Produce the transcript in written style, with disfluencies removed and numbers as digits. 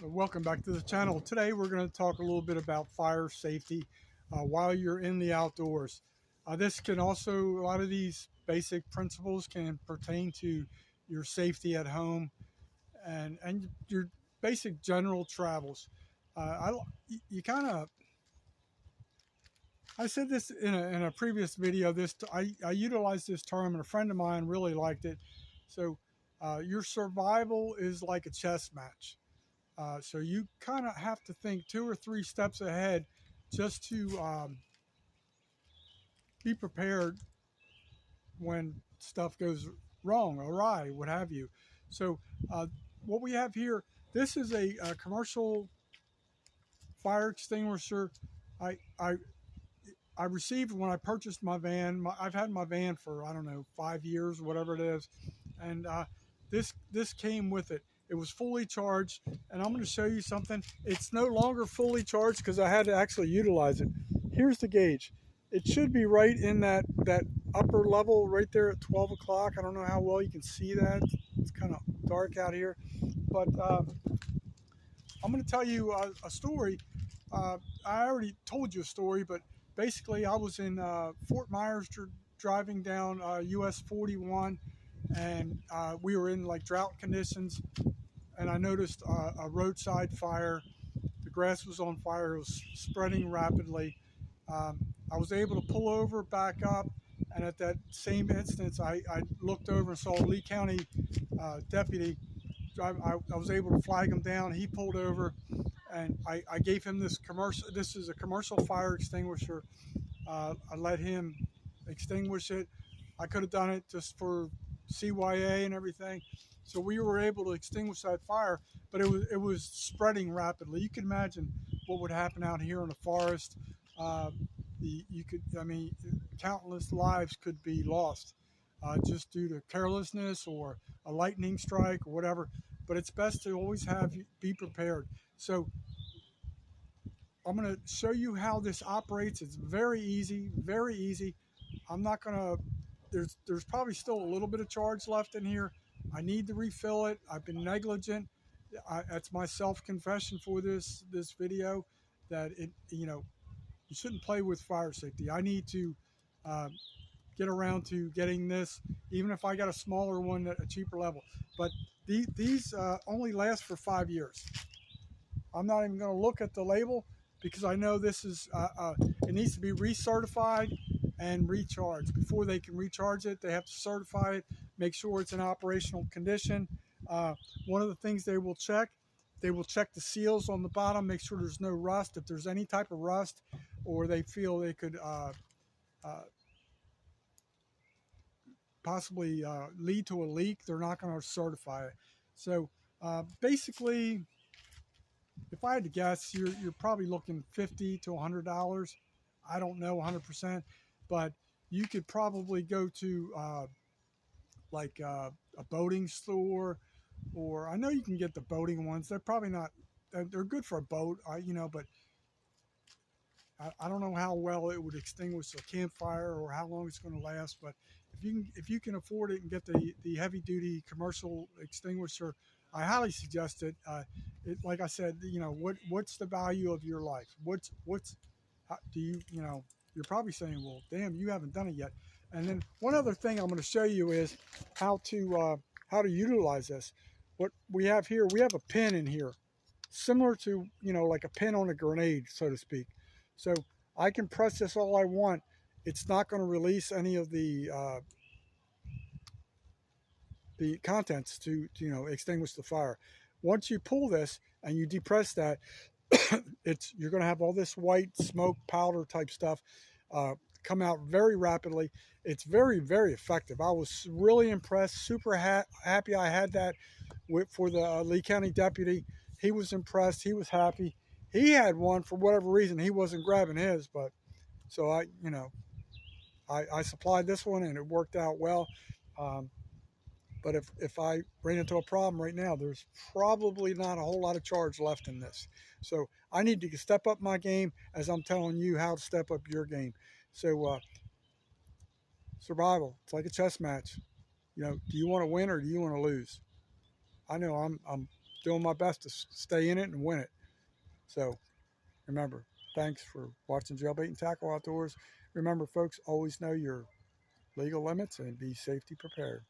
Welcome back to the channel. Today we're going to talk a little bit about fire safety while you're in the outdoors. This can also, a lot of these basic principles can pertain to your safety at home and your basic general travels. You kind of, I said this in a previous video. I utilized this term and a friend of mine really liked it. So your survival is like a chess match. So you kind of have to think 2 or 3 steps ahead just to be prepared when stuff goes wrong, awry, what have you. So uh, what we have here, this is a commercial fire extinguisher. I, I I received when I purchased my van. I've had my van for I don't know 5 years, whatever it is, and this came with it. It was fully charged, and I'm going to show you something. It's no longer fully charged because I had to actually utilize it. Here's the gauge. It should be right in that upper level right there at 12 o'clock. I don't know how well you can see that. It's kind of dark out here, but I'm going to tell you a story. I already told you a story, but basically, I was in Fort Myers driving down US 41, and we were in like drought conditions, and I noticed a roadside fire. The grass was on fire, it was spreading rapidly. I was able to pull over, back up, and at that same instance, I looked over and saw a Lee County deputy. I was able to flag him down. He pulled over, and I gave him this commercial. This is a commercial fire extinguisher. I let him extinguish it. I could have done it just for CYA and everything. So we were able to extinguish that fire, but it was spreading rapidly. You can imagine what would happen out here in the forest. Uh, I mean, countless lives could be lost just due to carelessness or a lightning strike or whatever. But it's best to always be prepared. So I'm going to show you how this operates. It's very easy, very easy. I'm not going to, there's probably still a little bit of charge left in here. I need to refill it. I've been negligent. That's my self-confession for this video, that you shouldn't play with fire safety. I need to uh, get around to getting this, even if I got a smaller one at a cheaper level. But these only last for 5 years. I'm not even going to look at the label because I know this is it needs to be recertified and recharged. Before they can recharge it, they have to certify it, make sure it's in operational condition. One of the things they will check the seals on the bottom, make sure there's no rust. If there's any type of rust, or they feel they could uh, possibly lead to a leak, they're not going to certify it. So basically, if I had to guess, you're probably looking $50 to $100. I don't know 100%, but you could probably go to a boating store, or I know you can get the boating ones. They're probably not. They're good for a boat, but I don't know how well it would extinguish a campfire or how long it's going to last. But if you can afford it and get the heavy duty commercial extinguisher, I highly suggest it. Like I said, what's the value of your life? What's how, do you're probably saying, well, damn, you haven't done it yet. And then one other thing I'm going to show you is how to utilize this. What we have here, we have a pin in here, similar to like a pin on a grenade, so to speak. So I can press this all I want. It's not going to release any of the contents to extinguish the fire. Once you pull this and you depress that, you're going to have all this white smoke powder type stuff come out very rapidly. It's very, very effective. I was really impressed, super happy I had that for the Lee County deputy. He was impressed. He was happy. He had one for whatever reason. He wasn't grabbing his, but so I supplied this one and it worked out well. Um, but if I ran into a problem right now, there's probably not a whole lot of charge left in this. So I need to step up my game as I'm telling you how to step up your game. So survival, it's like a chess match. Do you want to win or do you want to lose? I know I'm doing my best to stay in it and win it. So remember, thanks for watching Jailbait and Tackle Outdoors. Remember, folks, always know your legal limits and be safety prepared.